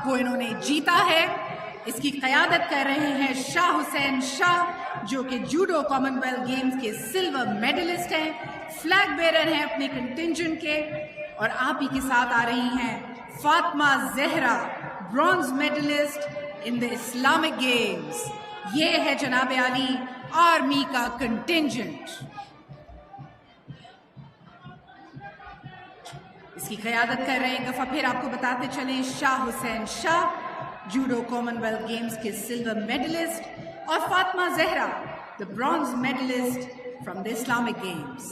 وہ انہوں نے جیتا ہے۔ اس کی قیادت کر رہے ہیں شاہ حسین شاہ، جو کہ جوڈو کامن ویلتھ گیمز کے سلور میڈلسٹ ہیں، فلیگ بیرر ہیں اپنے کنٹنجنٹ کے۔ اور آپ ہی کے ساتھ آ رہی ہیں Fatima Zahra, bronze medallist in the Islamic games. یہ ہے جناب عالی آرمی کا کنٹنجنٹ۔ اس کی قیادت کر رہے ہیں، ایک دفعہ پھر آپ کو بتاتے چلیں، شاہ Hussain Shah, judo common wealth games کے سلور میڈلسٹ، اور Fatima Zahra, the bronze medalist from the Islamic Games۔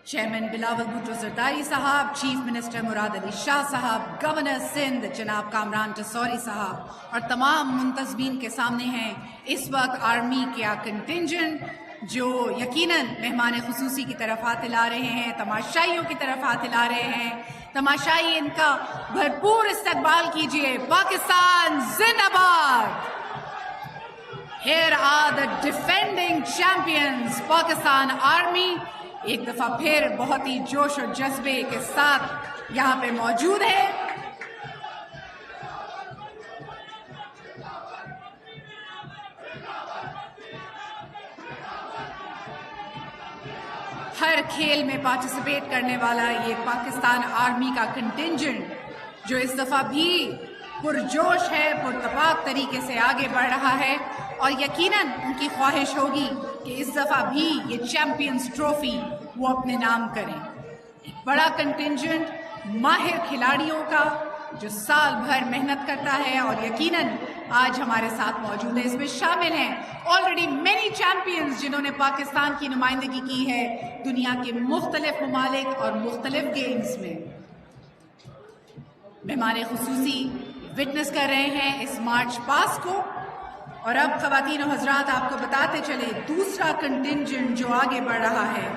Chairman Bilawal Bhutto Zardari صاحب، چیف منسٹر مراد علی شاہ صاحب، گورنر سندھ جناب کامران ٹسوری صاحب اور تمام منتظمین کے سامنے ہیں اس وقت آرمی کا کنٹنجنٹ، جو یقیناً مہمان خصوصی کی طرف ہاتھ ہلا رہے ہیں، تماشائیوں کی طرف ہاتھ ہلا رہے ہیں۔ تماشائی ان کا بھرپور استقبال کیجیے۔ پاکستان زندہ باد۔ Here are the defending champions، Pakistan army ایک دفعہ پھر بہت ہی جوش اور جذبے کے ساتھ یہاں پہ موجود ہے۔ ہر کھیل میں پارٹیسپیٹ کرنے والا یہ پاکستان آرمی کا کنٹنجنٹ، جو اس دفعہ بھی پرجوش ہے، پرتپاک طریقے سے آگے بڑھ رہا ہے، اور یقیناً ان کی خواہش ہوگی کہ اس دفعہ بھی یہ چیمپئنز ٹرافی وہ اپنے نام کریں۔ ایک بڑا کنٹنجنٹ ماہر کھلاڑیوں کا، جو سال بھر محنت کرتا ہے اور یقیناً آج ہمارے ساتھ موجود ہے۔ اس میں شامل ہیں آلریڈی مینی چیمپئنز جنہوں نے پاکستان کی نمائندگی کی ہے دنیا کے مختلف ممالک اور مختلف گیمز میں۔ مہمان خصوصی وٹنس کر رہے ہیں اس مارچ پاس کو۔ اور اب خواتین و حضرات آپ کو بتاتے چلے، دوسرا کنٹنجنٹ جو آگے بڑھ رہا ہے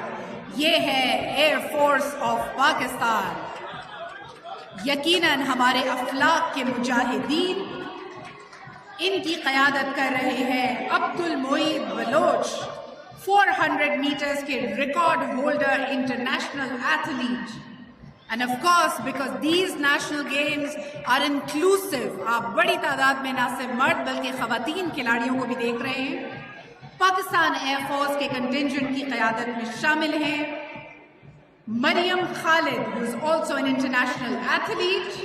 یہ ہے ایئر فورس آف پاکستان۔ یقیناً ہمارے افلاک کے مجاہدین، ان کی قیادت کر رہے ہیں عبد المعید بلوچ، 400 میٹرز کے record holder international athlete. And of course, because these national games are inclusive، آپ بڑی تعداد میں نہ صرف مرد بلکہ خواتین کھلاڑیوں کو بھی دیکھ رہے ہیں۔ پاکستان ایئر فورس کے کنٹنجنٹ کی قیادت میں شامل ہیں مریم خالد، who is also an international athlete۔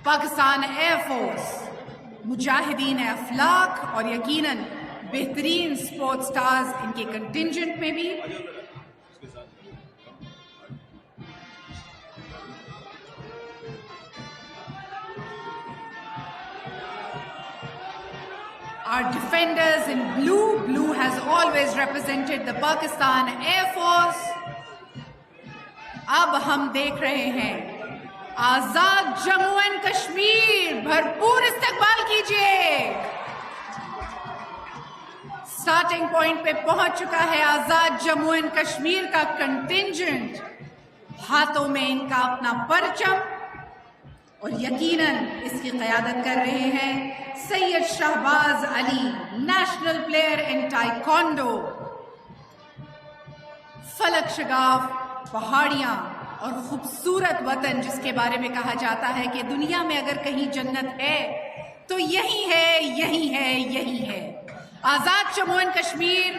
Pakistan air force مجاہدین افلاک اور یقیناً بہترین سپورٹ سٹارز ان کے کنٹنجنٹ میں بھی۔ Our defenders in blue has always represented the Pakistan Air Force۔ اب ہم دیکھ رہے ہیں آزاد جموں اینڈ کشمیر، بھرپور استقبال کیجیے۔ سٹارٹنگ پوائنٹ پہ پہنچ چکا ہے آزاد جموں اینڈ کشمیر کا کنٹنجنٹ، ہاتھوں میں ان کا اپنا پرچم، اور یقیناً اس کی قیادت کر رہے ہیں سید شہباز علی، نیشنل پلیئر ان ٹائیکانڈو۔ فلک شگاف پہاڑیاں اور خوبصورت وطن، جس کے بارے میں کہا جاتا ہے کہ دنیا میں اگر کہیں جنت ہے تو یہی ہے، یہی ہے، یہی ہے۔ Azad Jammu and Kashmir,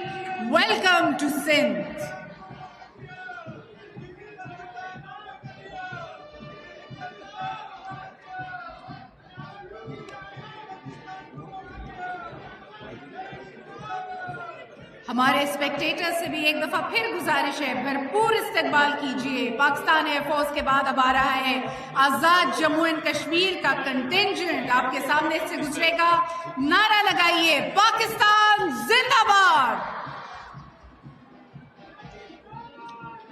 welcome to Sindh. ہمارے اسپیکٹیٹر سے بھی ایک دفعہ پھر گزارش ہے، بھرپور استقبال کیجیے۔ پاکستان ایئر فورس کے بعد اب آ رہا ہے آزاد جموں اینڈ کشمیر کا کنٹنجنٹ، آپ کے سامنے سے گزرے گا۔ نعرہ لگائیے، پاکستان زندہ باد۔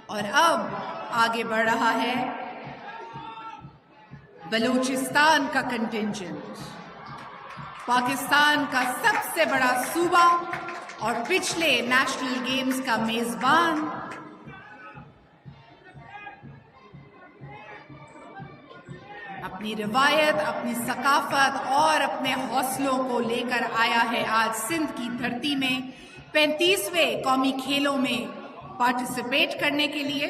اور اب آگے بڑھ رہا ہے بلوچستان کا کنٹنجنٹ، پاکستان کا سب سے بڑا صوبہ اور پچھلے نیشنل گیمز کا میزبان۔ آپ اپنی روایت، اپنی ثقافت اور اپنے حوصلوں کو لے کر آیا ہے آج سندھ کی دھرتی میں 35ویں قومی کھیلوں میں پارٹیسپیٹ کرنے کے لیے۔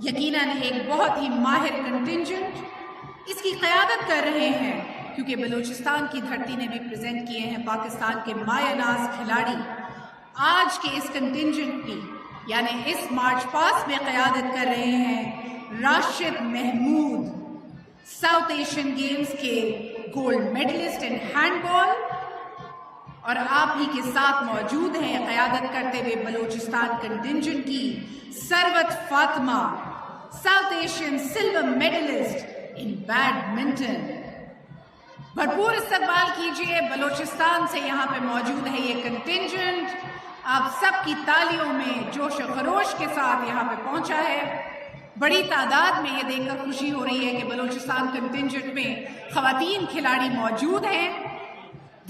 یقیناً ایک بہت ہی ماہر کنٹنجنٹ اس کی قیادت کر رہے ہیں، کیونکہ بلوچستان کی دھرتی نے بھی پریزنٹ کیے ہیں پاکستان کے مایہ ناز کھلاڑی۔ آج کے اس کنٹنجنٹ کی یعنی اس مارچ پاسٹ میں قیادت کر رہے ہیں Rashid Mahmood, South Asian games کے gold medallist in handball, اور آپ ہی کے ساتھ موجود ہیں قیادت کرتے ہوئے بلوچستان کنٹنجنٹ کی Sarwat Fatima, South Asian silver medallist in badminton. بھرپور استقبال کیجئے، بلوچستان سے یہاں پہ موجود ہے یہ کنٹنجنٹ، آپ سب کی تالیوں میں جوش و خروش کے ساتھ یہاں پہ پہنچا ہے۔ بڑی تعداد میں یہ دیکھ کر خوشی ہو رہی ہے کہ بلوچستان کنٹنجنٹ میں خواتین کھلاڑی موجود ہیں۔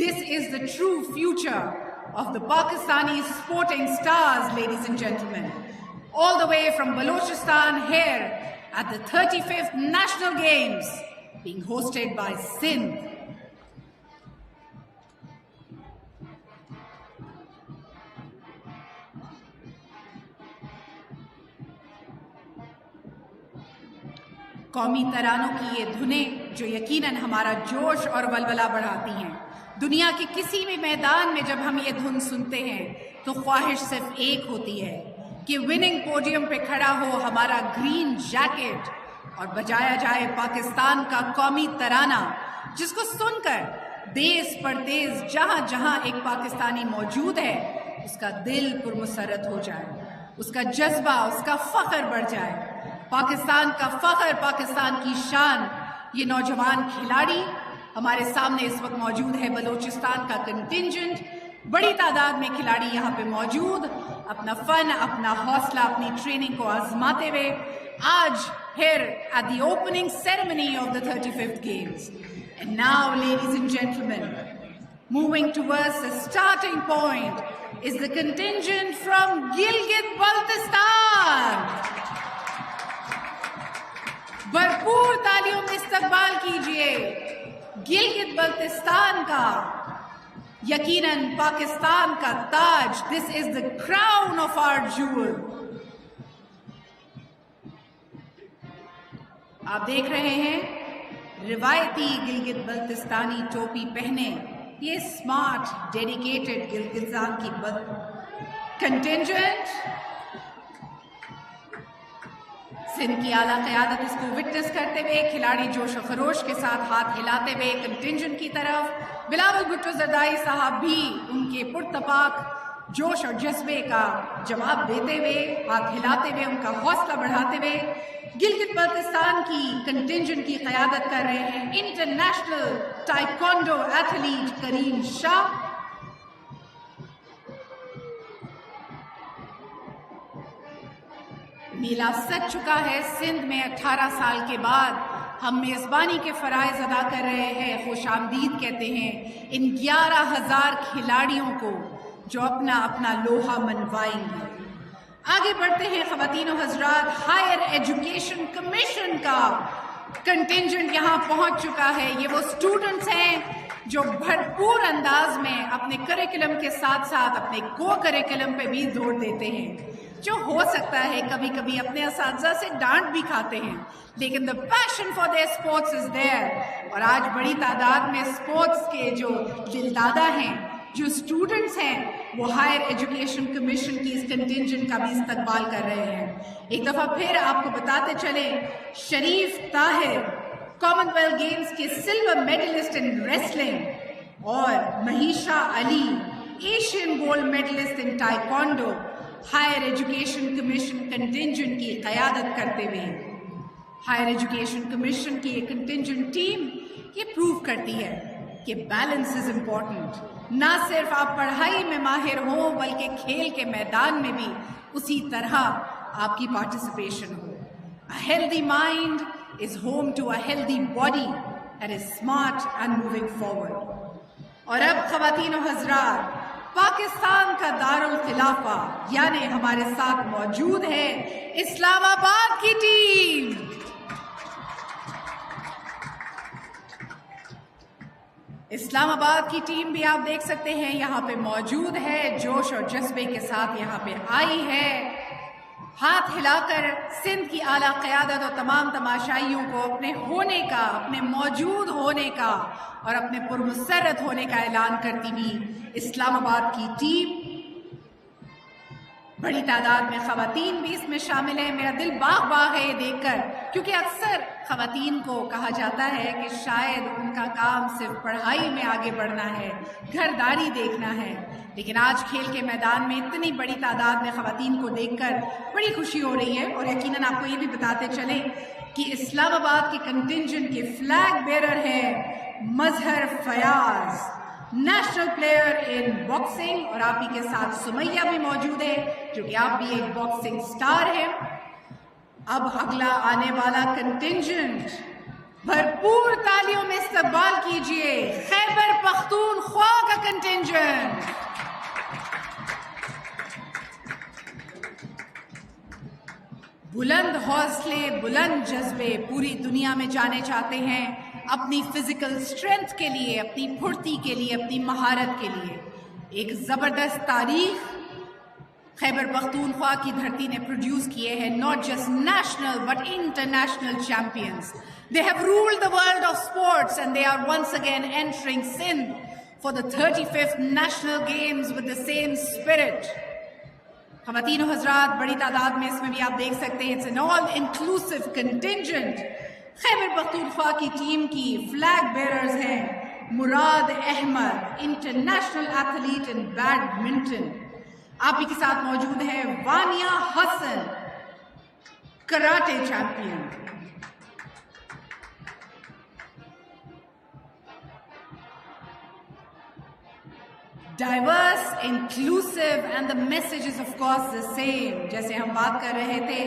This is the true future of the Pakistani sporting stars, ladies and gentlemen. All the way from Balochistan here at the 35th National Games being hosted by Sindh. قومی ترانوں کی یہ دھنیں جو یقیناً ہمارا جوش اور ولولہ بڑھاتی ہیں۔ دنیا کے کسی بھی میدان میں جب ہم یہ دھن سنتے ہیں تو خواہش صرف ایک ہوتی ہے کہ وننگ پوڈیم پہ کھڑا ہو ہمارا گرین جیکٹ اور بجایا جائے پاکستان کا قومی ترانہ، جس کو سن کر دیس پردیس جہاں جہاں ایک پاکستانی موجود ہے اس کا دل پرمسرت ہو جائے، اس کا جذبہ، اس کا فخر بڑھ جائے۔ پاکستان کا فخر، پاکستان کی شان، یہ نوجوان کھلاڑی ہمارے سامنے اس وقت موجود ہے بلوچستان کا کنٹنجنٹ۔ بڑی تعداد میں کھلاڑی یہاں پہ موجود اپنا فن، اپنا حوصلہ، اپنی ٹریننگ کو آزماتے ہوئے آج here at the opening ceremony of the 35th Games. And now, ladies and gentlemen, moving towards the starting point is the contingent from Gilgit-Baltistan. بھرپور تالیوں میں استقبال کیجئے گلگت بلتستان کا، یقیناً پاکستان کا تاج۔ This is the crown of our jewel. آپ دیکھ رہے ہیں روایتی گلگت بلتستانی ٹوپی پہنے یہ اسمارٹ ڈیڈیکیٹڈ گلگتستان کی کنٹنجنٹ، سندھ کی اعلیٰ قیادت اس کو وٹنس کرتے ہوئے، کھلاڑی جوش و خروش کے ساتھ ہاتھ ہلاتے ہوئے کنٹنجنٹ کی طرف، بلاول بھٹو زردائی صاحب بھی ان کے پرتپاک جوش اور جذبے کا جواب دیتے ہوئے، ہاتھ ہلاتے ہوئے، ان کا حوصلہ بڑھاتے ہوئے گلگت بلتستان کی کنٹنجنٹ کی قیادت کر رہے ہیں انٹرنیشنل ٹائیکوانڈو ایتھلیٹ کریم شاہ۔ میلہ سج چکا ہے سندھ میں، 18 سال کے بعد ہم میزبانی کے فرائض ادا کر رہے ہیں، خوش آمدید کہتے ہیں ان 11,000 کھلاڑیوں کو جو اپنا اپنا لوہا منوائیں گے۔ آگے بڑھتے ہیں خواتین و حضرات، ہائر ایجوکیشن کمیشن کا کنٹنجنٹ یہاں پہنچ چکا ہے۔ یہ وہ اسٹوڈنٹس ہیں جو بھرپور انداز میں اپنے کریکولم کے ساتھ ساتھ اپنے کو کریکولم پہ بھی زور دیتے ہیں، جو ہو سکتا ہے کبھی کبھی اپنے اساتذہ سے ڈانٹ بھی کھاتے ہیں، لیکن the passion for their sports is there۔ اور آج بڑی تعداد میں اسپورٹس کے جو دلدادہ ہیں، جو اسٹوڈنٹس ہیں، وہ ہائر ایجوکیشن کمیشن کی اس کنٹنجنٹ کا بھی استقبال کر رہے ہیں۔ ایک دفعہ پھر آپ کو بتاتے چلیں، شریف طاہر کامن ویلتھ گیمز کے سلور میڈلسٹ ان ریسلنگ، اور مہیشہ علی ایشین گولڈ میڈلسٹ ان ٹائیکوانڈو، ہائر ایجوکیشن کمیشن کنٹنجنٹ کی قیادت کرتے ہوئے۔ ہائر ایجوکیشن کمیشن کی یہ کنٹنجنٹ ٹیم یہ پروو کرتی ہے کہ بیلنس از امپورٹنٹ، نہ صرف آپ پڑھائی میں ماہر ہوں بلکہ کھیل کے میدان میں بھی اسی طرح آپ کی participation who. A healthy mind is home to a healthy body that is smart and moving forward۔ اور اب خواتین و حضرات، پاکستان کا دارالخلافہ یعنی ہمارے ساتھ موجود ہے اسلام آباد کی ٹیم۔ اسلام آباد کی ٹیم بھی آپ دیکھ سکتے ہیں یہاں پہ موجود ہے، جوش اور جذبے کے ساتھ یہاں پہ آئی ہے، ہاتھ ہلا کر سندھ کی اعلیٰ قیادت اور تمام تماشائیوں کو اپنے ہونے کا، اپنے موجود ہونے کا اور اپنے پرمسرت ہونے کا اعلان کرتی ہوئی اسلام آباد کی ٹیم، بڑی تعداد میں خواتین بھی اس میں شامل ہیں۔ میرا دل باغ باغ ہے یہ دیکھ کر، کیونکہ اکثر خواتین کو کہا جاتا ہے کہ شاید ان کا کام صرف پڑھائی میں آگے بڑھنا ہے، گھرداری دیکھنا ہے، لیکن آج کھیل کے میدان میں اتنی بڑی تعداد میں خواتین کو دیکھ کر بڑی خوشی ہو رہی ہے۔ اور یقیناً آپ کو یہ بھی بتاتے چلیں کہ اسلام آباد کے کنٹنجنٹ کے فلیگ بیرر ہے مظہر فیاض، نیشنل پلیئر ان باکسنگ، اور آپ ہی کے ساتھ سمیہ بھی موجود ہے جو کہ آپ بھی ایک باکسنگ سٹار ہے۔ اب اگلا آنے والا کنٹنجنٹ، بھرپور تالیوں میں استقبال کیجئے خیبر پختونخوا کا کنٹنجنٹ۔ بلند حوصلے، بلند جذبے، پوری دنیا میں جانے چاہتے ہیں اپنی فزیکل اسٹرینتھ کے لیے، اپنی پھرتی کے لیے، اپنی مہارت کے لیے۔ ایک زبردست تاریخ خیبر پختونخوا کی دھرتی نے پروڈیوس کیے ہیں، not just national but international champions. They have ruled the world of sports and they are once again entering Sindh for the 35th National Games with the same spirit. خواتین و حضرات، بڑی تعداد میں اس میں بھی آپ دیکھ سکتے ہیں، it's an all-inclusive contingent۔ Khyber Pakhtunkhwa کی ٹیم کی فلیگ بیررز ہیں Murad Ahmed, international athlete in badminton. آپ ہی کے ساتھ موجود ہے Wania Hasan, karate champion. Diverse, inclusive and the message is of course the same۔ جیسے ہم بات کر رہے تھے،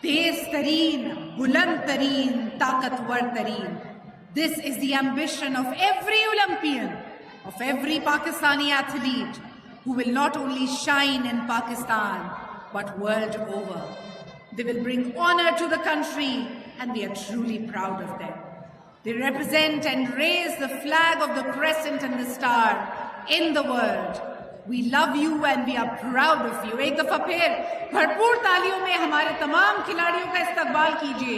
تیز ترین، بلند ترین، طاقتور ترین۔ This is the ambition of every Olympian, of every Pakistani athlete who will not only shine in Pakistan but world over. They will bring honor to the country and we are truly proud of them. They represent and raise the flag of the crescent and the star in the world. We love you and we are proud of you. ایک دفعہ پھر بھرپور تالیوں میں ہمارے تمام کھلاڑیوں کا استقبال کیجیے،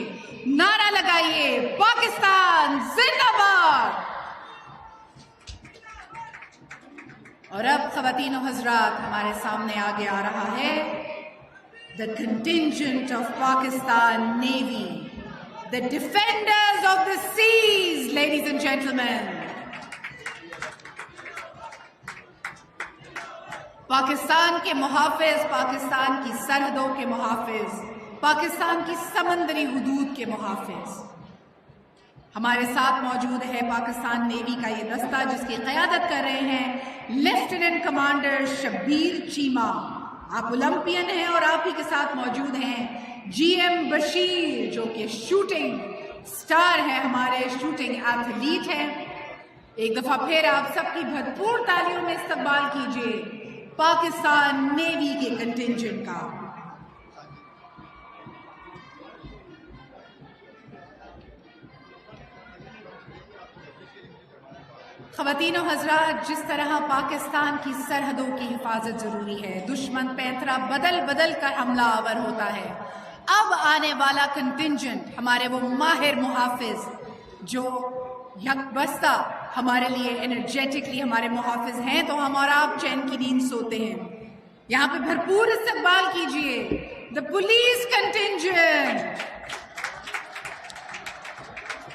نعرہ لگائیے، پاکستان زندہ باد۔ اور اب خواتین و حضرات، ہمارے سامنے آگے آ رہا ہے the contingent of Pakistan Navy, the defenders of the seas, ladies and gentlemen. Pakistan کے محافظ، پاکستان کی سرحدوں کے محافظ، پاکستان کی سمندری حدود کے محافظ۔ ہمارے ساتھ موجود ہے پاکستان نیوی کا یہ دستہ جس کی قیادت کر رہے ہیں لیفٹیننٹ کمانڈر شبیر چیمہ۔ آپ اولمپئن ہیں اور آپ ہی کے ساتھ موجود ہیں جی ایم بشیر جو کہ شوٹنگ سٹار ہے، ہمارے شوٹنگ ایتھلیٹ ہیں۔ ایک دفعہ پھر آپ سب کی بھرپور تالیوں میں استقبال کیجیے پاکستان نیوی کے کنٹنجنٹ کا۔ خواتین و حضرات، جس طرح پاکستان کی سرحدوں کی حفاظت ضروری ہے، دشمن پیترا بدل بدل کر حملہ آور ہوتا ہے، اب آنے والا کنٹنجنٹ ہمارے وہ ماہر محافظ جو یک بستہ ہمارے لیے انرجیٹکلی ہمارے محافظ ہیں تو ہم اور آپ چین کی نیند سوتے ہیں۔ یہاں پہ بھرپور استقبال کیجئے دا پولیس کنٹنجنٹ۔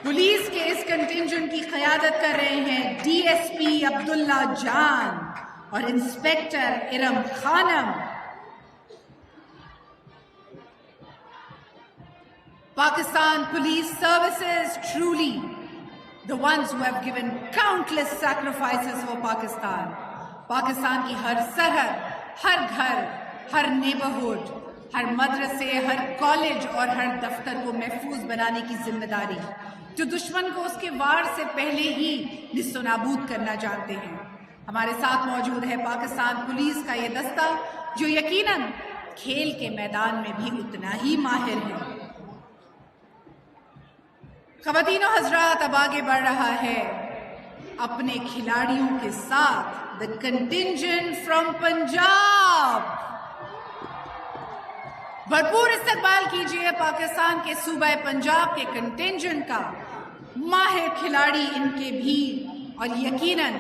پولیس کے اس کنٹنجنٹ کی قیادت کر رہے ہیں ڈی ایس پی عبداللہ جان اور inspector Iram Khanum. Pakistan Police Services, truly the ones who have given countless sacrifices for Pakistan. Pakistan کی ہر سرحد، ہر گھر، ہر نیبرہڈ، ہر مدرسے، ہر کالج اور ہر دفتر کو محفوظ بنانے کی ذمہ داری جو دشمن کو اس کے وار سے پہلے ہی نست و نابود کرنا جانتے ہیں۔ ہمارے ساتھ موجود ہے پاکستان پولیس کا یہ دستہ جو یقیناً کھیل کے میدان میں بھی اتنا ہی ماہر ہے۔ خواتین و حضرات، اب آگے بڑھ رہا ہے اپنے کھلاڑیوں کے ساتھ the contingent from پنجاب. بھرپور استقبال کیجیے پاکستان کے صوبہ پنجاب کے کنٹینجنٹ کا. ماہر کھلاڑی ان کے بھی اور یقیناً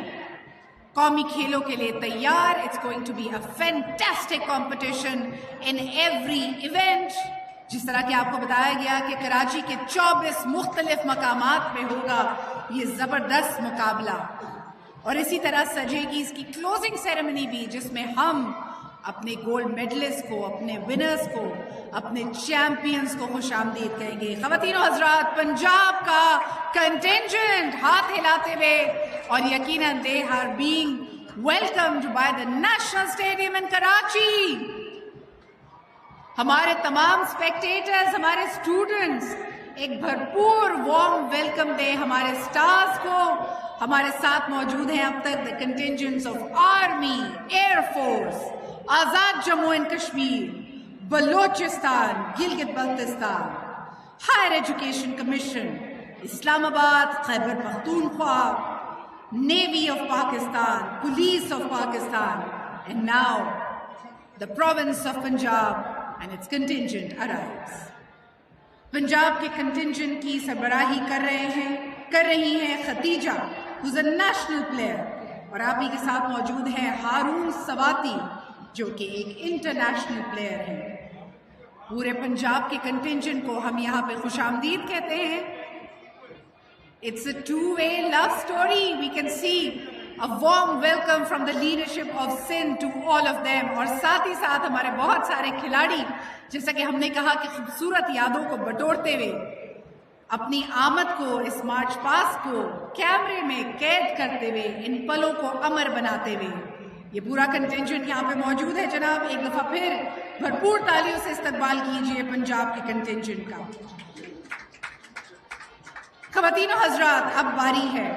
قومی کھیلوں کے لیے تیار. It's going to be a fantastic competition in every event. جس طرح کہ آپ کو بتایا گیا کہ کراچی کے 24 مختلف مقامات پہ ہوگا یہ زبردست مقابلہ، اور اسی طرح سجے گی اس کی کلوزنگ سیریمنی بھی، جس میں ہم اپنے گولڈ میڈلسٹ کو، اپنے ونرز کو، اپنے چیمپئنز کو خوش آمدید کہیں گے. خواتین و حضرات، پنجاب کا کنٹینجنٹ ہاتھ ہلاتے ہوئے، اور یقیناً they are being welcomed by the National Stadium in Karachi. ہمارے تمام اسپیکٹیٹرز، ہمارے اسٹوڈنٹس ایک بھرپور وارم ویلکم دے ہمارے سٹارز کو. ہمارے ساتھ موجود ہیں اب تک the contingents of army, air force, Azad Jammu and Kashmir, Balochistan, Gilgit Baltistan, higher education commission, Islamabad, Khyber Pakhtunkhwa, navy of Pakistan, police of Pakistan, and now the province of Punjab and its contingent arrives. Punjab کے کنٹینجنٹ کی سربراہی کر رہی ہیں Khatija who's a national player، اور آپ ہی کے ساتھ موجود ہیں ہارون سواتی جو کہ ایک انٹرنیشنل پلیئر ہیں. پورے پنجاب کے کنٹینجنٹ کو ہم یہاں پہ خوش آمدید کہتے ہیں. It's a two-way love story. We can see a warm welcome from the leadership of Sindh to all of them. اور ساتھ ہی ساتھ ہمارے بہت سارے کھلاڑی، جیسا کہ ہم نے کہا کہ خوبصورت یادوں کو بٹورتے ہوئے، اپنی آمد کو، اس مارچ پاس کو کیمرے میں قید کرتے ہوئے، ان پلوں کو امر بناتے ہوئے، یہ پورا کنٹینجنٹ یہاں پہ موجود ہے. جناب ایک دفعہ پھر بھرپور تالیوں سے استقبال کیجیے پنجاب کے کنٹینجنٹ کا. خواتین و حضرات، اب باری ہے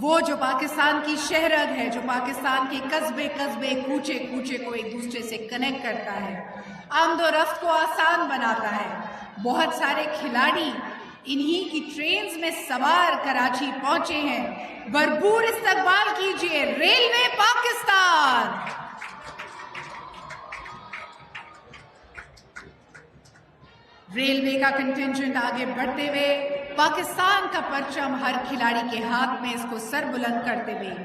وہ جو پاکستان کی شہرت ہے، جو پاکستان کے قصبے قصبے، کوچے کوچے کو ایک دوسرے سے کنیکٹ کرتا ہے، آمد و رفت کو آسان بناتا ہے. بہت سارے کھلاڑی انہی کی ٹرینز میں سوار کراچی پہنچے ہیں. بھرپور استقبال کیجیے ریلوے پاکستان. ریلوے کا کنٹینجنٹ آگے بڑھتے ہوئے، پاکستان کا پرچم ہر کھلاڑی کے ہاتھ میں، اس کو سر بلند کرتے ہوئے،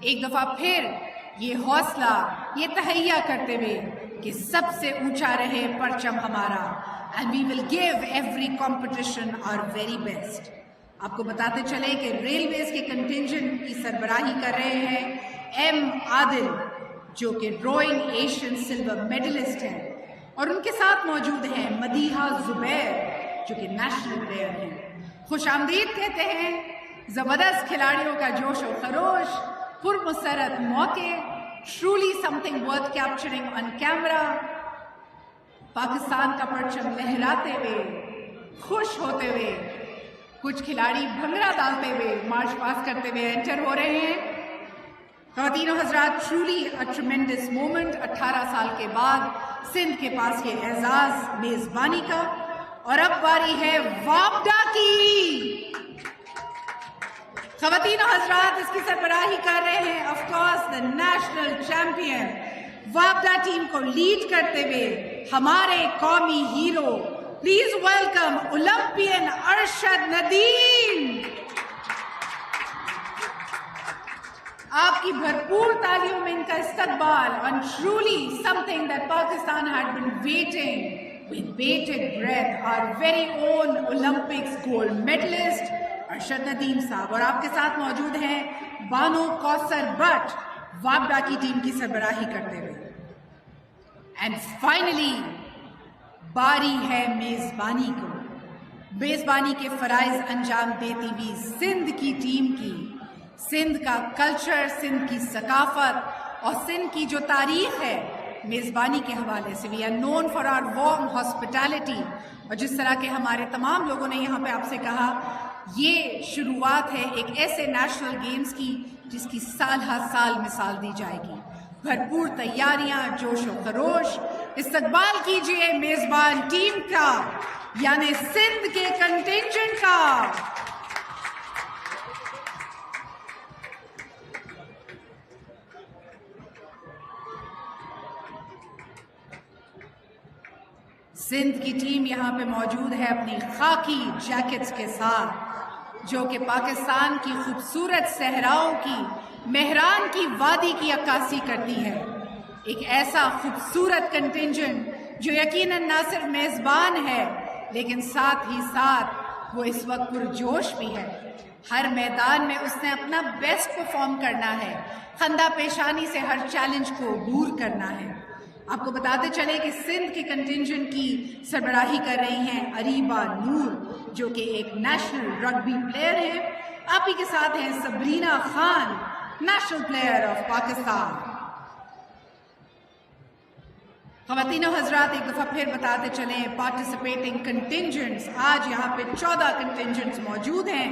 ایک دفعہ پھر یہ حوصلہ، یہ تہیہ کرتے ہوئے کہ سب سے اونچا رہے پرچم ہمارا. And we will give every competition our very best. آپ کو بتاتے چلے کہ ریلویز کے کنٹینجنٹ کی سربراہی کر رہے ہیں ایم عادل جو کہ روئنگ ایشین سلور میڈلسٹ ہیں، اور ان کے ساتھ موجود ہیں مدیحہ زبیر جو کہ نیشنل پلیئر ہیں. خوش آمدید کہتے ہیں. زبردست کھلاڑیوں کا جوش و خروش، پرمسرت موقع، truly something worth capturing on camera. Pakistan کا پرچم لہراتے ہوئے، خوش ہوتے ہوئے، کچھ کھلاڑی بھنگڑا ڈالتے ہوئے، مارچ پاس کرتے ہوئے انٹر ہو رہے ہیں. خواتین و حضرات، truly a tremendous moment. 18 سال کے بعد سندھ کے پاس یہ اعزاز میزبانی کا، اور اب باری ہے وابڈا کی. خواتین و حضرات، اس کی سربراہی کر رہے ہیں of course the national champion. وابڈا ٹیم کو لیڈ کرتے ہوئے ہمارے قومی hero, please welcome Olympian Arshad Nadeem. آپ کی بھرپور تالیوں میں ان کا استقبال. And truly something that Pakistan had been waiting with bated breath. Our very own Olympics gold medalist Arshad Nadeem صاحب، اور آپ کے ساتھ موجود ہیں بانو کوثر بٹ وابڈا کی ٹیم کی سربراہی کرتے ہوئے. اینڈ فائنلی باری ہے میزبانی کو. میزبانی کے فرائض انجام دیتی ہوئی سندھ کی ٹیم کی. سندھ کا کلچر، سندھ کی ثقافت اور سندھ کی جو تاریخ ہے میزبانی کے حوالے سے. We are known for our warm hospitality. اور جس طرح کے ہمارے تمام لوگوں نے یہاں پہ آپ سے کہا، یہ شروعات ہے ایک ایسے نیشنل گیمز کی جس کی سال ہر سال مثال دی جائے گی. بھرپور تیاریاں، جوش و خروش. استقبال کیجئے میزبان ٹیم کا، یعنی سندھ کے کنٹینجنٹ کا. سندھ کی ٹیم یہاں پہ موجود ہے اپنی خاکی جیکٹس کے ساتھ، جو کہ پاکستان کی خوبصورت صحراؤں کی، مہران کی وادی کی عکاسی کرتی ہے۔ ایک ایسا خوبصورت کنٹنجنٹ جو یقیناً نہ صرف میزبان ہے لیکن ساتھ ہی ساتھ وہ اس وقت پرجوش بھی ہے۔ ہر میدان میں اس نے اپنا بیسٹ پرفارم کرنا ہے، خندہ پیشانی سے ہر چیلنج کو عبور کرنا ہے۔ آپ کو بتاتے چلے کہ سندھ کے کنٹنجنٹ کی سربراہی کر رہی ہیں اریبہ نور، جو کہ ایک نیشنل رگبی پلیئر ہے۔ آپ ہی کے ساتھ ہیں Sabrina Khan, national player of Pakistan. خواتین و حضرات، ایک دفعہ پھر بتاتے چلیں پارٹیسپیٹنگ کنٹنجنٹس، آج یہاں پہ 14 کنٹنجنٹس موجود ہیں۔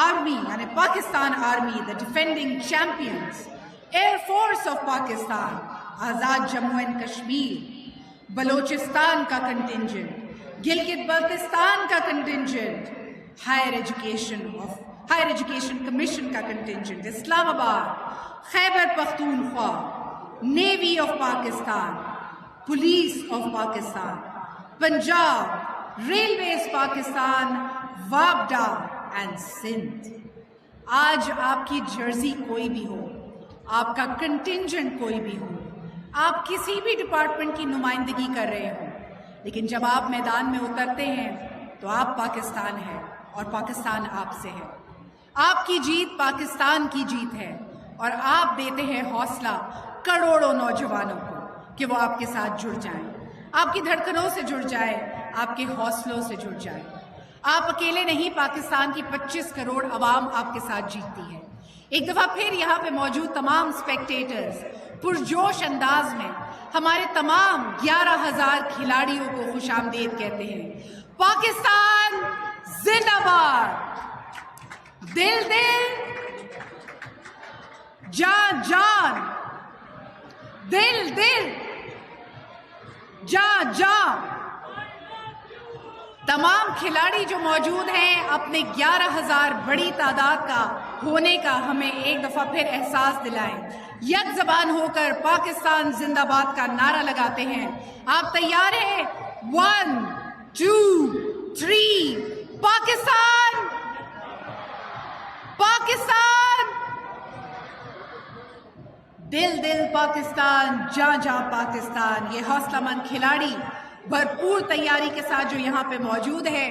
آرمی یعنی Pakistan army, the defending champions, air force of Pakistan, Azad Jammu and Kashmir, Balochistan کا کنٹنجنٹ، گلگت بلتستان کا کنٹنجنٹ، ہائر ایجوکیشن کمیشن کا contingent, Islamabad, Khyber Pakhtunkhwa, navy of Pakistan, police of Pakistan, Punjab, railways Pakistan, وابڈا اینڈ سندھ۔ آج آپ کی جرسی کوئی بھی ہو، آپ کا کنٹنجنٹ کوئی بھی ہو، آپ کسی بھی ڈپارٹمنٹ کی نمائندگی کر رہے ہوں، لیکن جب آپ میدان میں اترتے ہیں تو آپ پاکستان ہیں اور پاکستان آپ سے ہے۔ آپ کی جیت پاکستان کی جیت ہے اور آپ دیتے ہیں حوصلہ کروڑوں نوجوانوں کو کہ وہ آپ کے ساتھ جڑ جائیں، آپ کی دھڑکنوں سے جڑ جائے، آپ کے حوصلوں سے جڑ جائے۔ آپ اکیلے نہیں، پاکستان کی 25 کروڑ عوام آپ کے ساتھ جیتتی ہے۔ ایک دفعہ پھر یہاں پہ موجود تمام اسپیکٹیٹرز پرجوش انداز میں ہمارے تمام 11,000 کھلاڑیوں کو خوش آمدید کہتے ہیں۔ پاکستان زندہ باد، دل دل، جان جان، دل دل، جان جان۔ تمام کھلاڑی جو موجود ہیں اپنے 11,000 بڑی تعداد کا ہونے کا ہمیں ایک دفعہ پھر احساس دلائیں، یک زبان ہو کر پاکستان زندہ باد کا نعرہ لگاتے ہیں۔ آپ تیار ہیں؟ 1 2 3، پاکستان، پاکستان، دل دل پاکستان، جاں جاں پاکستان۔ یہ حوصلہ مند کھلاڑی بھرپور تیاری کے ساتھ جو یہاں پہ موجود ہے،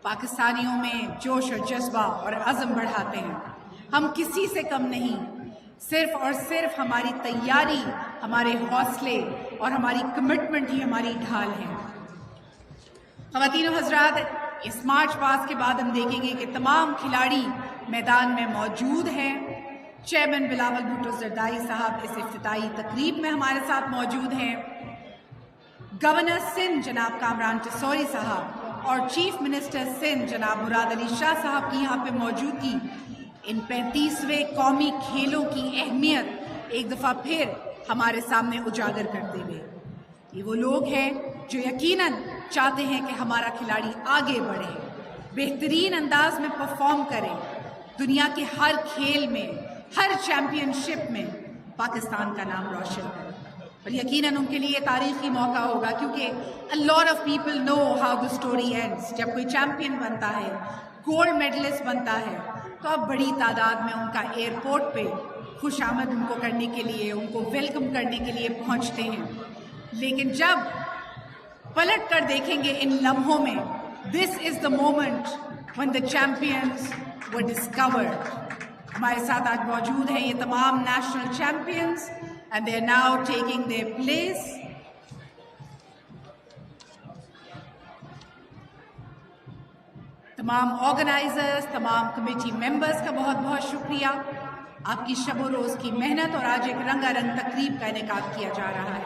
پاکستانیوں میں جوش اور جذبہ اور عزم بڑھاتے ہیں۔ ہم کسی سے کم نہیں، صرف اور صرف ہماری تیاری، ہمارے حوصلے اور ہماری کمٹمنٹ ہی ہماری ڈھال ہے۔ خواتین و حضرات، اس مارچ پاسٹ کے بعد ہم دیکھیں گے کہ تمام کھلاڑی میدان میں موجود ہیں۔ چیئرمین بلاول بھٹو زرداری صاحب اس افتتاحی تقریب میں ہمارے ساتھ موجود ہیں۔ گورنر سندھ جناب کامران ٹسوری صاحب اور چیف منسٹر سندھ جناب مراد علی شاہ صاحب کی یہاں پہ موجودگی ان 35ویں قومی کھیلوں کی اہمیت ایک دفعہ پھر ہمارے سامنے اجاگر کرتے ہوئے، یہ وہ لوگ ہیں جو یقیناً چاہتے ہیں کہ ہمارا کھلاڑی آگے بڑھے، بہترین انداز میں پرفارم کرے، دنیا کے ہر کھیل میں، ہر چیمپئن شپ میں پاکستان کا نام روشن کرے۔ اور یقیناً ان کے لیے تاریخی موقع ہوگا، کیونکہ a lot of people know how the story ends۔ جب کوئی چیمپئن بنتا ہے، گولڈ میڈلسٹ بنتا ہے، تو اب بڑی تعداد میں ان کا ایئرپورٹ پہ خوش آمد ان کو کرنے کے لیے، ان کو ویلکم کرنے کے لیے پہنچتے ہیں۔ لیکن جب پلٹ کر دیکھیں گے ان لمحوں میں، this is the moment when the champions were discovered۔ ہمارے ساتھ آج موجود ہیں یہ تمام national champions and they are now taking their place۔ تمام آرگنائزرز، تمام کمیٹی ممبرز کا بہت بہت شکریہ۔ آپ کی شب و روز کی محنت اور آج ایک رنگا رنگ تقریب کا انعقاد کیا جا رہا ہے۔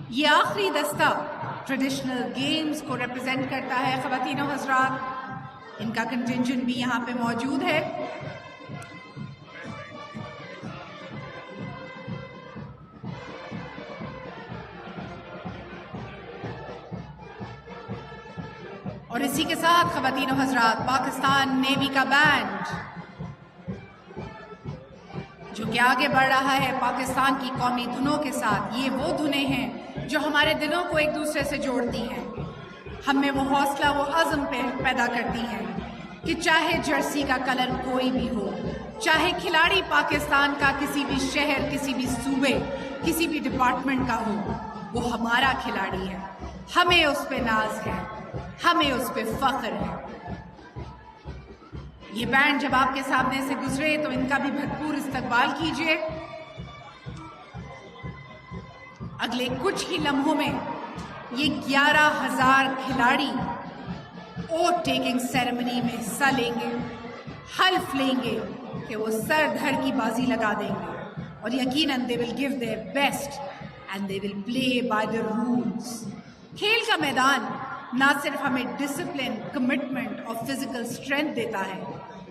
یہ آخری دستہ ٹریڈیشنل گیمز کو ریپرزینٹ کرتا ہے۔ خواتین و حضرات، ان کا کنٹنجنٹ بھی یہاں پہ موجود ہے۔ اور اسی کے ساتھ خواتین و حضرات، پاکستان نیوی کا بینڈ جو کہ آگے بڑھ رہا ہے پاکستان کی قومی دھنوں کے ساتھ. یہ وہ دھنیں ہیں جو ہمارے دلوں کو ایک دوسرے سے جوڑتی ہیں, ہم میں وہ حوصلہ وہ عزم پیدا کرتی ہیں کہ چاہے جرسی کا کلر کوئی بھی ہو, چاہے کھلاڑی پاکستان کا کسی بھی شہر, کسی بھی صوبے, کسی بھی ڈپارٹمنٹ کا ہو, وہ ہمارا کھلاڑی ہے. ہمیں اس پہ ناز ہے, ہمیں اس پہ فخر ہے. یہ بینڈ جب آپ کے سامنے سے گزرے تو ان کا بھی بھرپور استقبال کیجیے. اگلے کچھ ہی لمحوں میں یہ 11,000 کھلاڑی اوتھ ٹیکنگ سیریمنی میں حصہ لیں گے, حلف لیں گے کہ وہ سر دھڑ کی بازی لگا دیں گے, اور یقیناً they will give their best and they will play by the rules. کھیل کا میدان نہ صرف ہمیں ڈسپلن, کمٹمنٹ اور فزیکل اسٹرینتھ دیتا ہے,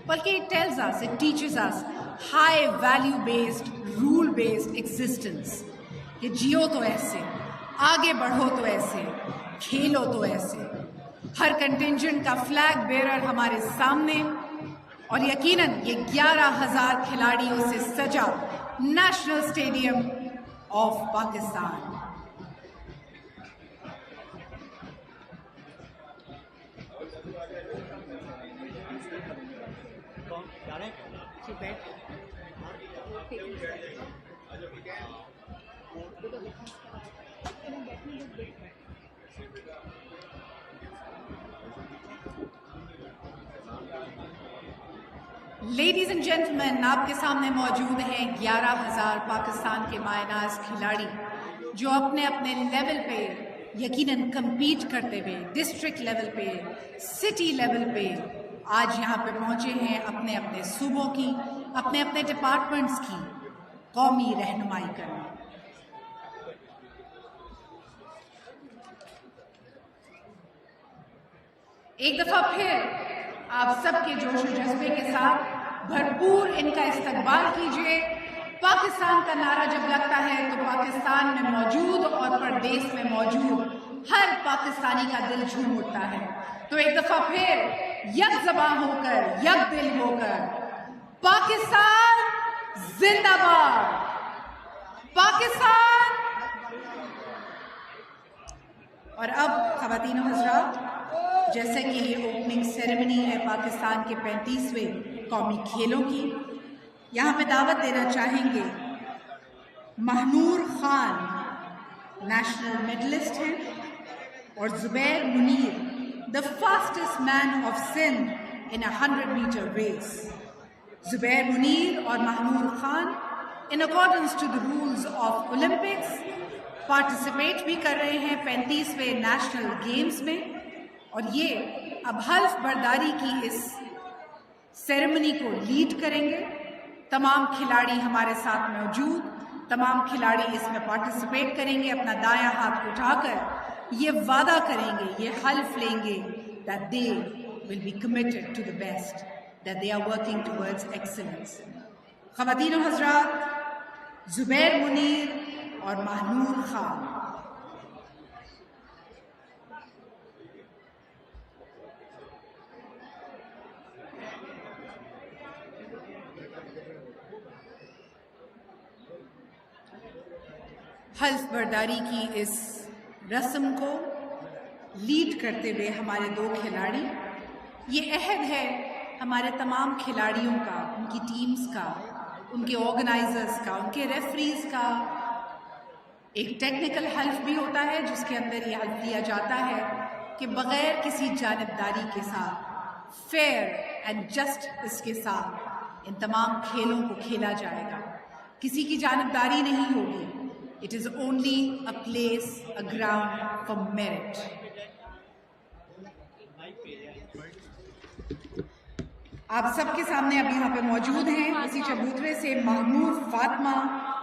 بلکہ it tells us, it teaches us high value based, rule based existence. کہ جیو تو ایسے, آگے بڑھو تو ایسے, کھیلو تو ایسے. ہر کنٹینجنٹ کا فلیگ بیرر ہمارے سامنے, اور یقیناً یہ 11,000 کھلاڑیوں سے سجا national stadium of Pakistan. Ladies and gentleman, آپ کے سامنے موجود ہیں 11,000 پاکستان کے مایہ ناز کھلاڑی جو اپنے اپنے لیول پہ یقیناً کمپیٹ کرتے ہوئے ڈسٹرکٹ لیول پہ, سٹی لیول پہ آج یہاں پہ پہنچے ہیں اپنے اپنے صوبوں کی, اپنے اپنے ڈپارٹمنٹس کی قومی رہنمائی کرنے. ایک دفعہ پھر آپ سب کے جوش و جذبے کے ساتھ بھرپور ان کا استقبال کیجیے. پاکستان کا نعرہ جب لگتا ہے تو پاکستان میں موجود اور پردیس میں موجود ہر پاکستانی کا دل جھوم اٹھتا ہے. تو ایک دفعہ پھر یک زباں ہو کر, یک دل ہو کر, پاکستان زندہ باد, پاکستان. اور اب خواتین و حضرات, جیسے کہ یہ اوپننگ سیریمنی ہے پاکستان کے 35ویں قومی کھیلوں کی, یہاں پہ دعوت دینا چاہیں گے مہنور خان, نیشنل میڈلسٹ ہیں, اور زبیر Munir, the fastest man of Sindh in a 100-meter race. زبیر منیر اور Mehnoor Khan in accordance to the rules of Olympics participate بھی کر رہے ہیں 35ویں نیشنل گیمز میں, اور یہ اب حلف برداری کی اس سیریمنی کو لیڈ کریں گے. تمام کھلاڑی ہمارے ساتھ موجود, تمام کھلاڑی اس میں پارٹیسپیٹ کریں گے. اپنا دایاں ہاتھ اٹھا کر یہ وعدہ کریں گے, یہ حلف لیں گے that they will be committed to the best, that they are working towards excellence. خواتین و حضرات, زبیر منیر اور مہنور خان. حلف برداری کی اس رسم کو لیڈ کرتے ہوئے ہمارے 2 کھلاڑی. یہ عہد ہے ہمارے تمام کھلاڑیوں کا, ان کی ٹیمز کا, ان کے آرگنائزرز کا, ان کے ریفریز کا. ایک ٹیکنیکل حلف بھی ہوتا ہے جس کے اندر یہ حلف لیا جاتا ہے کہ بغیر کسی جانبداری کے ساتھ, فیئر اینڈ جسٹ اس کے ساتھ ان تمام کھیلوں کو کھیلا جائے گا. کسی کی جانبداری نہیں ہوگی. It is only a place, a ground for merit. آپ سب کے سامنے اب یہاں پہ موجود ہیں اسی چبوترے سے محمود فاطمہ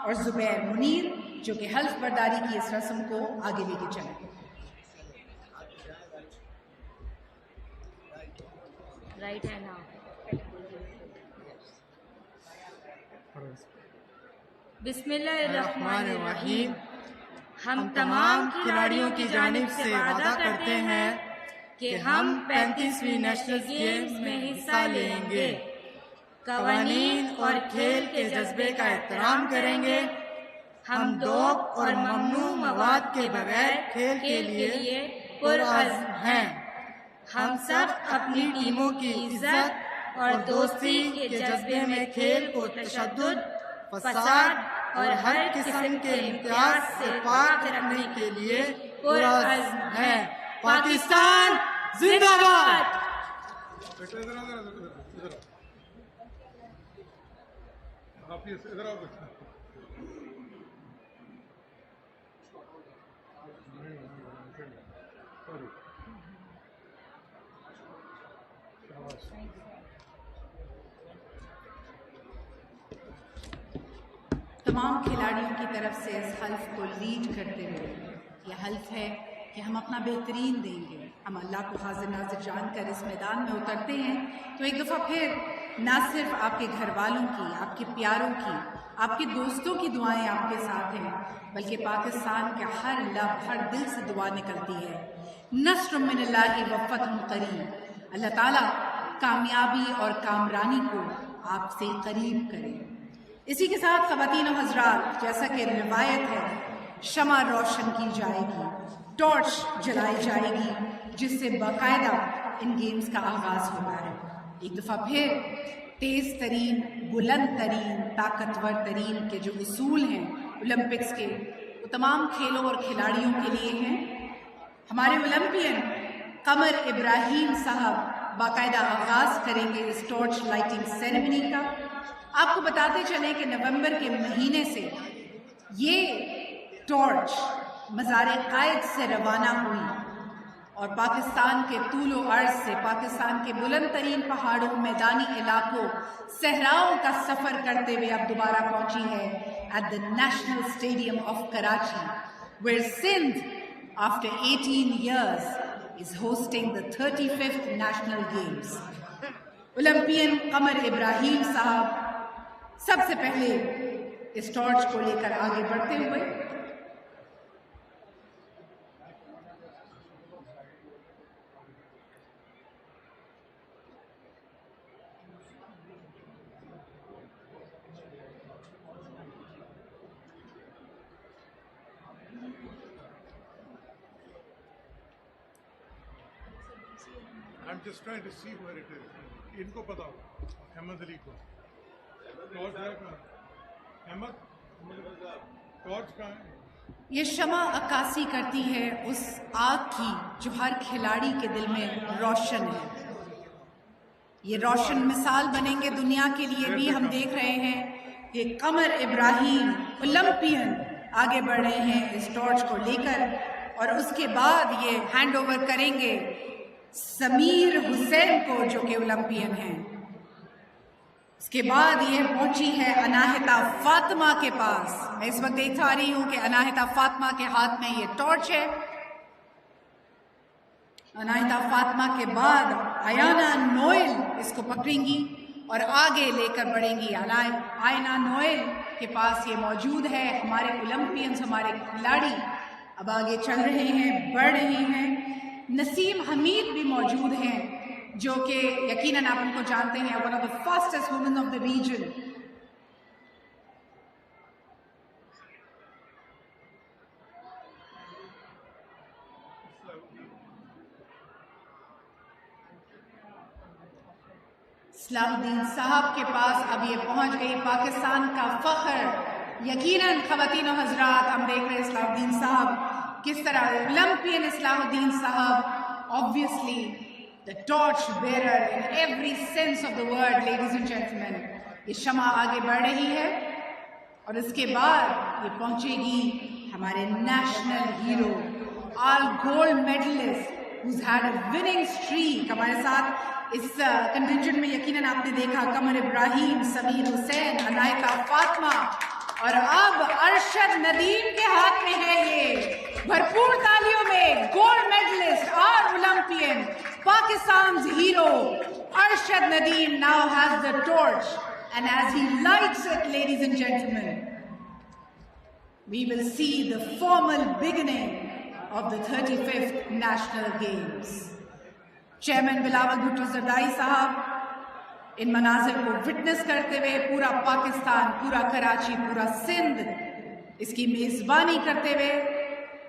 اور زبیر منیر, جو کہ حلف برداری کی اس رسم کو آگے لے کے چلیں. رائٹ ہے نا. بسم اللہ الرحمن الرحیم. ہم تمام کھلاڑیوں کی جانب سے وعدہ کرتے ہیں کہ ہم 35ویں نیشنل گیمز میں حصہ لیں گے. قوانین اور کھیل کے جذبے کا احترام کریں گے. ہم دوب اور ممنوع مواد کے بغیر کھیل کے لیے پرعزم ہیں. ہم سب اپنی ٹیموں کی عزت اور دوستی کے جذبے میں کھیل کو تشدد، فساد اور ہر قسم کے امتیاز سے پاک رکھنے کے لیے پرعزم ہیں. پاکستان زندہ باد. تمام کھلاڑیوں کی طرف سے اس حلف کو لیڈ کرتے ہوئے یہ حلف ہے کہ ہم اپنا بہترین دیں گے. ہم اللہ کو حاضر ناظر جان کر اس میدان میں اترتے ہیں تو ایک دفعہ پھر نہ صرف آپ کے گھر والوں کی، آپ کے پیاروں کی، آپ کے دوستوں کی دعائیں آپ کے ساتھ ہیں، بلکہ پاکستان کا ہر لب، ہر دل سے دعا نکلتی ہے. نصر من اللہ و فتح قریب. اللہ تعالیٰ کامیابی اور کامرانی کو آپ سے قریب کرے. اسی کے ساتھ خواتین و حضرات، جیسا کہ روایت ہے، شمع روشن کی جائے گی، ٹارچ جلائی جائے گی، جس سے باقاعدہ ان گیمز کا آغاز ہوتا ہے. ایک دفعہ پھر تیز ترین، بلند ترین، طاقتور ترین کے جو اصول ہیں اولمپکس کے، وہ تمام کھیلوں اور کھلاڑیوں کے لیے ہیں. ہمارے اولمپئن قمر ابراہیم صاحب باقاعدہ آغاز کریں گے اس ٹارچ لائٹنگ سیریمنی کا. آپ کو بتاتے چلیں کہ نومبر کے مہینے سے یہ ٹارچ مزار قائد سے روانہ ہوئی اور پاکستان کے طول و عرض سے، پاکستان کے بلند ترین پہاڑوں، میدانی علاقوں، صحراؤں کا سفر کرتے ہوئے اب دوبارہ پہنچی ہے at the national stadium of Karachi, where Sindh after 18 years is hosting the 35th National Games. Olympian Qamar Ibrahim صاحب سب سے پہلے اس ٹارچ کو لے کر آگے بڑھتے ہوئے I'm just trying to see where it is. ان کو پتا ہو احمد علی کو ٹارچ ہے کہاں؟ احمد ٹارچ کہاں ہے؟ یہ شمع عکاسی کرتی ہے اس آگ کی جو ہر کھلاڑی کے دل میں روشن ہے. یہ روشن مثال بنیں گے دنیا کے لیے بھی. ہم دیکھ رہے ہیں کہ قمر ابراہیم اولمپئن آگے بڑھ رہے ہیں اس ٹارچ کو لے کر، اور اس کے بعد یہ ہینڈ اوور کریں گے سمیر حسین کو جو کہ اولمپئن ہیں. اس کے بعد یہ پہنچی ہے اناہتا فاطمہ کے پاس. میں اس وقت دیکھ پا رہی ہوں کہ اناہتا فاطمہ کے ہاتھ میں یہ ٹارچ ہے. اناہتا فاطمہ کے بعد آیانا نوئل اس کو پکڑیں گی اور آگے لے کر بڑھیں گی. آئینہ نوئل کے پاس یہ موجود ہے. ہمارے اولمپئنز، ہمارے کھلاڑی اب آگے چل رہے ہیں، بڑھ رہے ہیں. نسیم حمید بھی موجود ہیں جو کہ یقیناً آپ ان کو جانتے ہیں، one of the fastest woman of the region. Salahuddin صاحب کے پاس اب یہ پہنچ گئی پاکستان کا فخر. یقیناً خواتین و حضرات، ہم دیکھ رہے ہیں صلاح الدین صاحب کس طرح اولمپئن اصلاح الدین صاحب، obviously the torch bearer in every sense of the word, ladies and gentlemen. یہ شمع آگے بڑھ رہی ہے اور اس کے بعد یہ پہنچے گی ہمارے national hero, all gold medallist who's had a winning streak. ہمارے ساتھ اس کنٹینجنٹ میں یقیناً آپ نے دیکھا قمر ابراہیم، سمیر حسین، اناہتا فاطمہ، اور اب ارشد ندیم کے ہاتھ میں ہے یہ. بھرپور تالیوں میں گولڈ میڈلسٹ اور Olympian Pakistan's hero Arshad Nadeem now has the torch, and as he lights it, ladies and gentlemen, we will see the formal beginning of the 35th National Games. Chairman Bilawal Bhutto Zardari Sahab, ان مناظر کو witness کرتے ہوئے پورا پاکستان، پورا کراچی، پورا سندھ اس کی میزبانی کرتے ہوئے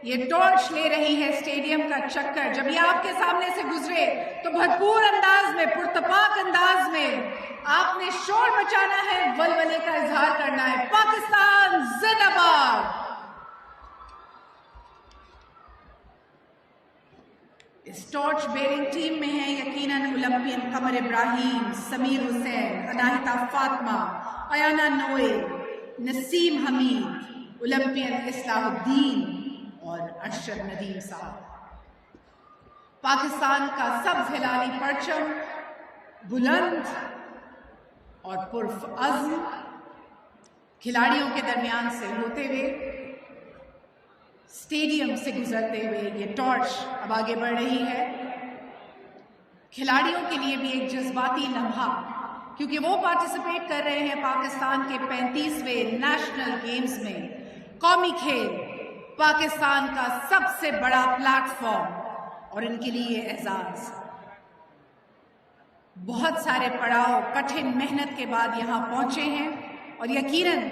یہ ٹارچ لے رہی ہے اسٹیڈیم کا چکر. جب یہ آپ کے سامنے سے گزرے تو بھرپور انداز میں، پرتپاک انداز میں آپ نے شور مچانا ہے، ولولے کا اظہار کرنا ہے. پاکستان زندہ باد. اس ٹارچ بیئرنگ ٹیم میں ہیں یقیناً اولمپئن قمر ابراہیم، سمیر حسین، اناہیتا فاطمہ، ایانا نوئے، نسیم حمید، اولمپئن اصلاح الدین اور ارشد ندیم صاحب. پاکستان کا سبز ہلالی پرچم بلند اور پرعزم کھلاڑیوں کے درمیان سے ہوتے ہوئے اسٹیڈیم سے گزرتے ہوئے یہ ٹارچ اب آگے بڑھ رہی ہے. کھلاڑیوں کے لیے بھی ایک جذباتی لمحہ، کیونکہ وہ پارٹیسپیٹ کر رہے ہیں پاکستان کے 35ویں نیشنل گیمز میں. قومی کھیل پاکستان کا سب سے بڑا پلیٹ فارم اور ان کے لیے اعزاز. بہت سارے پڑاؤ کٹھن محنت کے بعد یہاں پہنچے ہیں اور یقیناً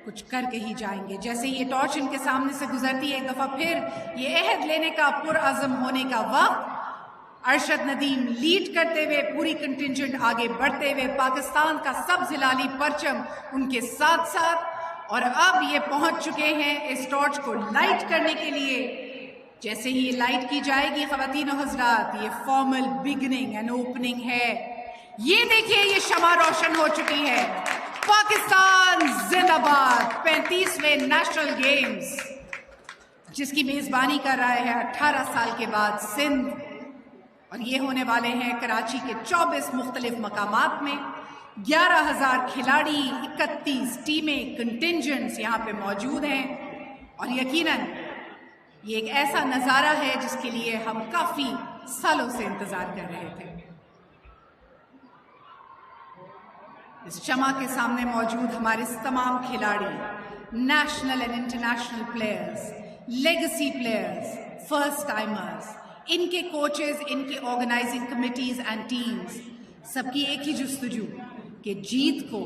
کچھ کر کے ہی جائیں گے. جیسے یہ ٹارچ ان کے سامنے سے گزرتی ہے، ایک دفعہ پھر یہ عہد لینے کا، پرعزم ہونے کا وقت. ارشد ندیم لیڈ کرتے ہوئے پوری کنٹینجنٹ آگے بڑھتے ہوئے، پاکستان کا سبز ہلالی پرچم ان کے ساتھ ساتھ، اور اب یہ پہنچ چکے ہیں اس ٹارچ کو لائٹ کرنے کے لیے. جیسے ہی یہ لائٹ کی جائے گی خواتین و حضرات، یہ فارمل بگننگ اینڈ اوپننگ ہے. یہ دیکھیے یہ شمع روشن ہو چکی ہے. پاکستان زندہ باد. 35ویں نیشنل گیمز جس کی میزبانی کر رہا ہے 18 سال کے بعد سندھ، اور یہ ہونے والے ہیں کراچی کے 24 مختلف مقامات میں. 11,000 کھلاڑی، 31 ٹیمیں، کنٹینجنٹس یہاں پہ موجود ہیں، اور یقیناً یہ ایک ایسا نظارہ ہے جس کے لیے ہم کافی سالوں سے انتظار کر رہے تھے. اس شمع کے سامنے موجود ہمارے تمام کھلاڑی، national and international players, legacy players, first timers, ان کے کوچز، ان کی آرگنائزنگ کمیٹیز اینڈ ٹیمز، سب کی ایک ہی جستجو کہ جیت کو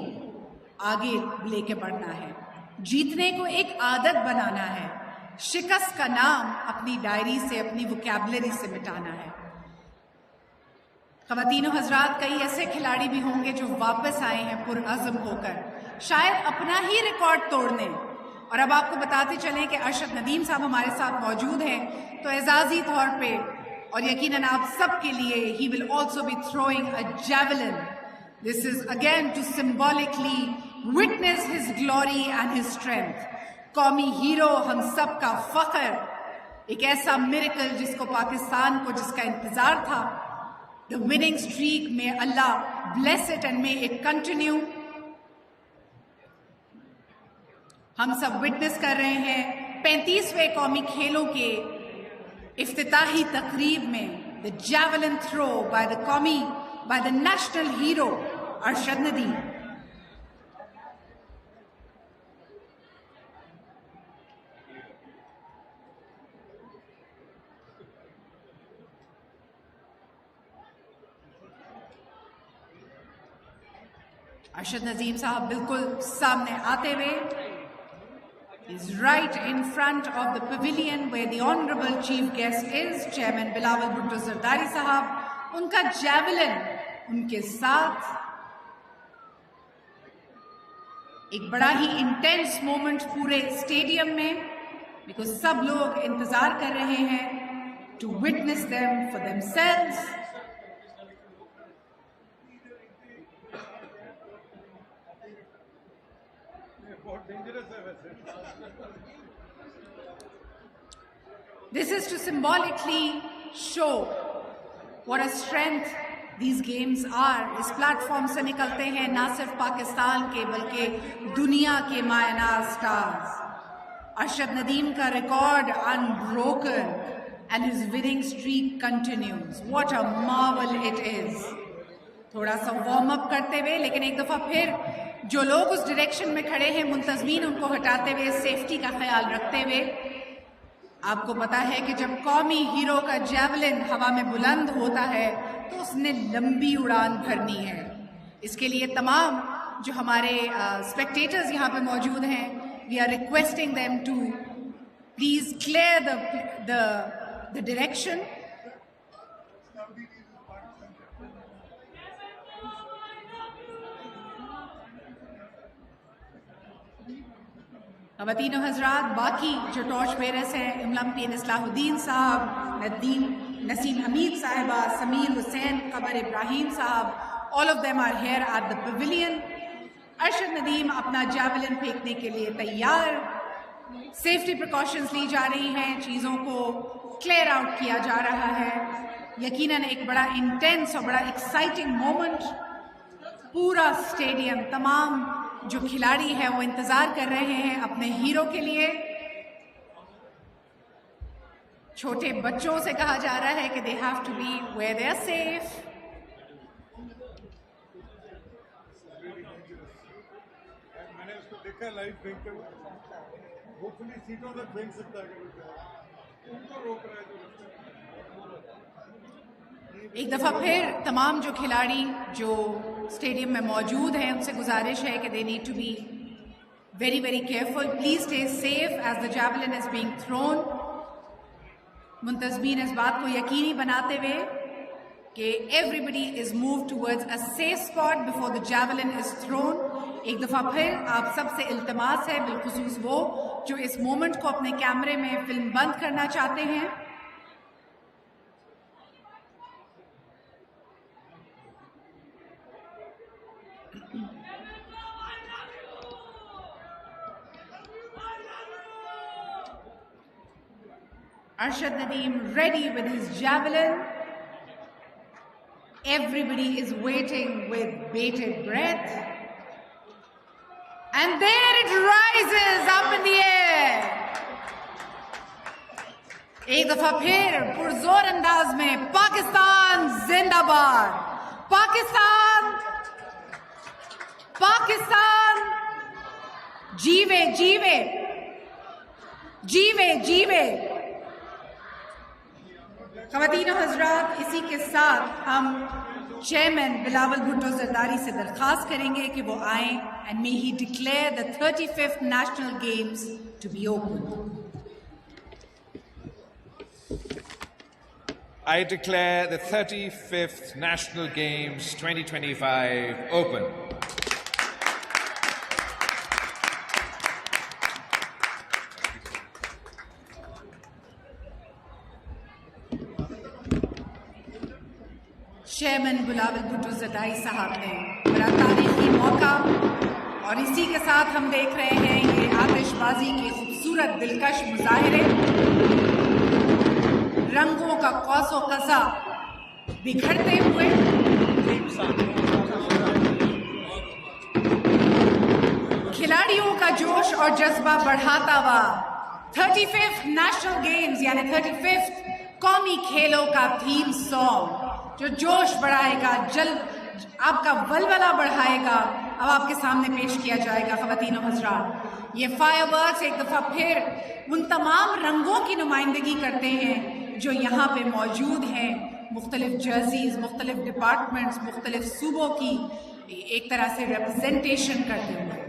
آگے لے کے بڑھنا ہے، جیتنے کو ایک عادت بنانا ہے، شکست کا نام اپنی ڈائری سے، اپنی وکیبلری سے مٹانا ہے. خواتین و حضرات، کئی ایسے کھلاڑی بھی ہوں گے جو واپس آئے ہیں پرعزم ہو کر، شاید اپنا ہی ریکارڈ توڑنے. اور اب آپ کو بتاتے چلیں کہ ارشد ندیم صاحب ہمارے ساتھ موجود ہیں، تو اعزازی طور پہ اور یقیناً آپ سب کے لیے he will also be throwing a javelin. This is again to symbolically witness his glory and his strength. قومی ہیرو، ہم سب کا فخر، ایک ایسا میریکل جس کو پاکستان کو، جس کا انتظار تھا. The winning streak, may Allah bless it and may it continue. ہم سب وٹنس کر رہے ہیں 35ویں قومی کھیلوں کے افتتاحی تقریب میں the javelin throw by the national hero Arshad Nadeem. Arshad Nadeem صاحب بالکل سامنے آتے ہوئے is right in front of the pavilion where the honorable chief guest is, Chairman Bilawal Bhutto Zardari صاحب. ان کا جیولن ان کے ساتھ ایک بڑا ہی انٹینس مومنٹ پورے اسٹیڈیم میں، بیکاز سب لوگ انتظار کر رہے ہیں to witness them for themselves. This is to symbolically show what a strength these games are. اس پلیٹ فارم سے نکلتے ہیں نہ صرف پاکستان کے بلکہ دنیا کے مایہ سٹارز. ارشد ندیم کا record unbroken and his winning streak continues. What a marvel it is. تھوڑا سا وارم اپ کرتے ہوئے، لیکن ایک دفعہ پھر جو لوگ اس ڈائریکشن میں کھڑے ہیں منتظمین ان کو ہٹاتے ہوئے، سیفٹی کا خیال رکھتے ہوئے. آپ کو پتا ہے کہ جب قومی ہیرو کا جیولن ہوا میں بلند ہوتا ہے تو اس نے لمبی اڑان بھرنی ہے. اس کے لیے تمام جو ہمارے اسپیکٹیٹرز یہاں پہ موجود ہیں, we are requesting them to please clear the direction. خواتین و حضرات, باقی جو ٹارچ بیررز ہیں, اولمپئن اصلاح الدین صاحب, نسیم حمید صاحبہ, سمیر حسین, قمر ابراہیم صاحب, all of them are here at the pavilion. Arshad Nadeem اپنا جیولن پھینکنے کے لیے تیار. سیفٹی پریکاشنز لی جا رہی ہیں, چیزوں کو کلیئر آؤٹ کیا جا رہا ہے. یقیناً ایک بڑا انٹینس اور بڑا ایکسائٹنگ مومنٹ. پورا اسٹیڈیم, تمام جو کھلاڑی ہیں وہ انتظار کر رہے ہیں اپنے ہیرو کے لیے. چھوٹے بچوں سے کہا جا رہا ہے کہ they have to be where they are safe. میں نے اس کو دیکھا لائیو پھینکتے ہوئے, ہوپفلی سیٹوں تک پھینک سکتا ہے, ان کو روک رہا ہے. ایک دفعہ پھر تمام جو کھلاڑی جو اسٹیڈیم میں موجود ہیں ان سے گزارش ہے کہ they need to be very very careful. Please stay safe as the javelin is being thrown. منتظمین اس بات کو یقینی بناتے ہوئے کہ everybody is moved towards a safe spot before the javelin is thrown. ایک دفعہ پھر آپ سب سے التماس ہے, بالخصوص وہ جو اس مومنٹ کو اپنے کیمرے میں فلم بند کرنا چاہتے ہیں, Arshad Nadeem ready with his javelin. Everybody is waiting with bated breath. And there it rises up in the air. ایک دفعہ پھر پرزور انداز میں پاکستان زندہ باد, پاکستان, پاکستان جیوے جیوے جیوے جیوے. خواتین و حضرات, اسی کے ساتھ ہم چیئرمین بلاول بھٹو زرداری سے درخواست کریں گے کہ وہ آئیں and may he declare the 35th National Games to be open. I declare the 35th National Games 2025 open. Chairman Bilawal Bhutto Zardari صاحب نے بڑا تاریخی موقع, اور اسی کے ساتھ ہم دیکھ رہے ہیں یہ آتش بازی کے خوبصورت دلکش مظاہرے, رنگوں کا قوس و قزح بکھرتے ہوئے. کھلاڑیوں کا جوش اور جذبہ بڑھاتا ہوا 35th نیشنل گیمز یعنی 35th قومی کھیلوں کا تھیم سانگ جو جوش بڑھائے گا, آپ کا ولولہ بڑھائے گا, اب آپ کے سامنے پیش کیا جائے گا. خواتین و حضرات, یہ فائر ورکس ایک دفعہ پھر ان تمام رنگوں کی نمائندگی کرتے ہیں جو یہاں پہ موجود ہیں, مختلف جرسیز, مختلف ڈپارٹمنٹس, مختلف صوبوں کی ایک طرح سے ریپرزنٹیشن کرتے ہوئے.